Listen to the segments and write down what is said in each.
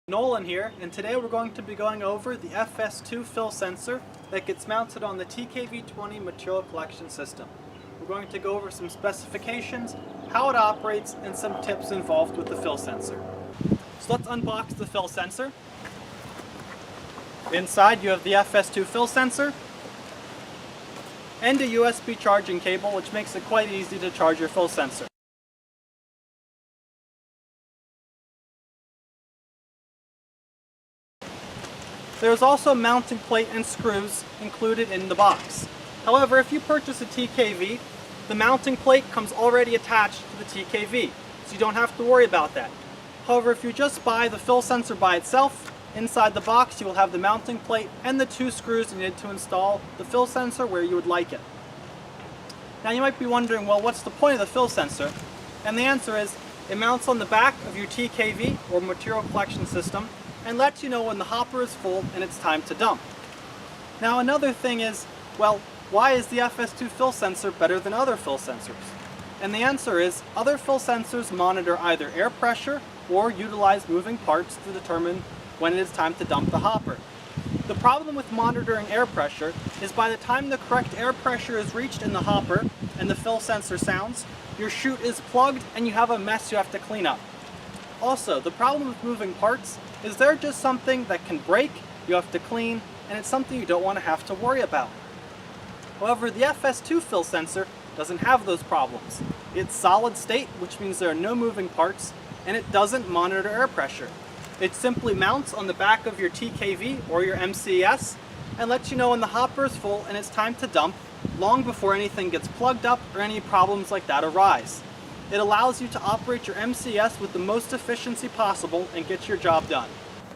Nolan here, and today we're going to be going over the FS2 fill sensor that gets mounted on the TKV20 material collection system. We're going to go over some specifications, how it operates, and some tips involved with the fill sensor. So let's unbox the fill sensor. Inside you have the FS2 fill sensor and a USB charging cable, which makes it quite easy to charge your fill sensor. There's also a mounting plate and screws included in the box. However, if you purchase a TKV, the mounting plate comes already attached to the TKV, so you don't have to worry about that. However, if you just buy the fill sensor by itself, inside the box you will have the mounting plate and the two screws needed to install the fill sensor where you would like it. Now you might be wondering, well, what's the point of the fill sensor? And the answer is, it mounts on the back of your TKV or material collection system and lets you know when the hopper is full and it's time to dump. Now another thing is, well, why is the FS2 fill sensor better than other fill sensors? And the answer is, other fill sensors monitor either air pressure or utilize moving parts to determine when it is time to dump the hopper. The problem with monitoring air pressure is by the time the correct air pressure is reached in the hopper and the fill sensor sounds, your chute is plugged and you have a mess you have to clean up. Also, the problem with moving parts is they're just something that can break, you have to clean, and it's something you don't want to have to worry about. However, the FS2 fill sensor doesn't have those problems. It's solid state, which means there are no moving parts, and it doesn't monitor air pressure. It simply mounts on the back of your TKV or your MCS and lets you know when the hopper is full and it's time to dump, long before anything gets plugged up or any problems like that arise. It allows you to operate your MCS with the most efficiency possible and get your job done.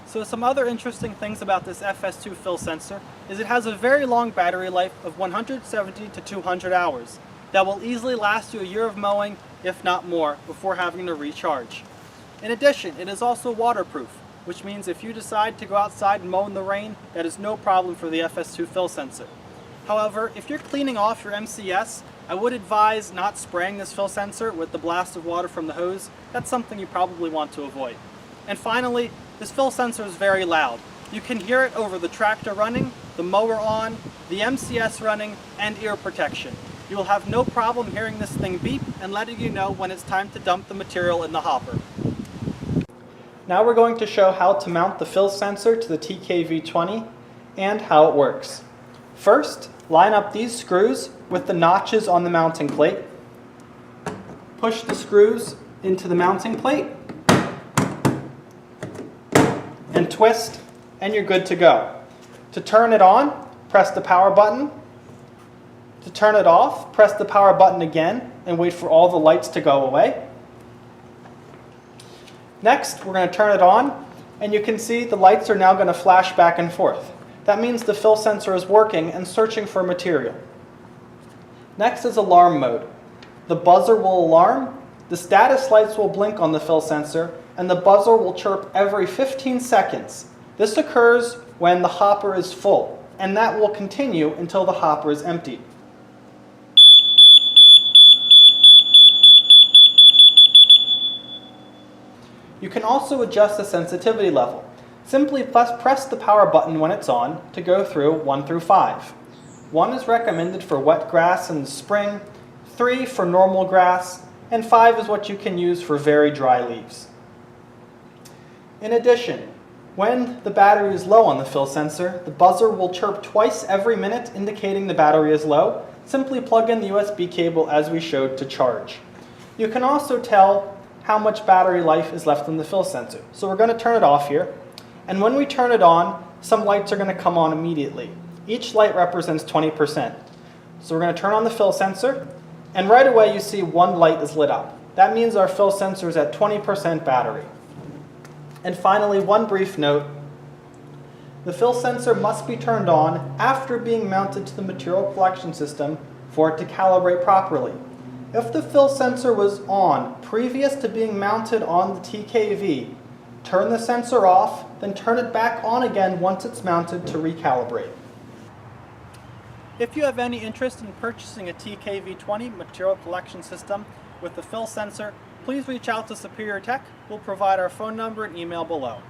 So some other interesting things about this FS2 fill sensor is it has a very long battery life of 170 to 200 hours that will easily last you a year of mowing, if not more, before having to recharge. In addition, it is also waterproof, which means if you decide to go outside and mow in the rain, that is no problem for the FS2 fill sensor. However, if you're cleaning off your MCS, I would advise not spraying this fill sensor with the blast of water from the hose. That's something you probably want to avoid. And finally, this fill sensor is very loud. You can hear it over the tractor running, the mower on, the MCS running, and ear protection. You will have no problem hearing this thing beep and letting you know when it's time to dump the material in the hopper. Now we're going to show how to mount the fill sensor to the TKV20 and how it works. First, line up these screws with the notches on the mounting plate. Push the screws into the mounting plate and twist, and you're good to go. To turn it on, press the power button. To turn it off, press the power button again and wait for all the lights to go away. Next, we're going to turn it on, and you can see the lights are now going to flash back and forth. That means the fill sensor is working and searching for material. Next is alarm mode. The buzzer will alarm, the status lights will blink on the fill sensor, and the buzzer will chirp every 15 seconds. This occurs when the hopper is full, and that will continue until the hopper is emptied. You can also adjust the sensitivity level. Simply press the power button when it's on to go through 1 through 5. 1 is recommended for wet grass in the spring, 3 for normal grass, and 5 is what you can use for very dry leaves. In addition, when the battery is low on the fill sensor, the buzzer will chirp twice every minute indicating the battery is low. Simply plug in the USB cable as we showed to charge. You can also tell how much battery life is left in the fill sensor. So we're going to turn it off here. And when we turn it on, some lights are going to come on immediately. Each light represents 20%. So we're going to turn on the fill sensor, and right away you see one light is lit up. That means our fill sensor is at 20% battery. And finally, one brief note. The fill sensor must be turned on after being mounted to the material collection system for it to calibrate properly. If the fill sensor was on previous to being mounted on the TKV, turn the sensor off, then turn it back on again once it's mounted to recalibrate. If you have any interest in purchasing a TKV20 material collection system with the fill sensor, please reach out to Superior Tech. We'll provide our phone number and email below.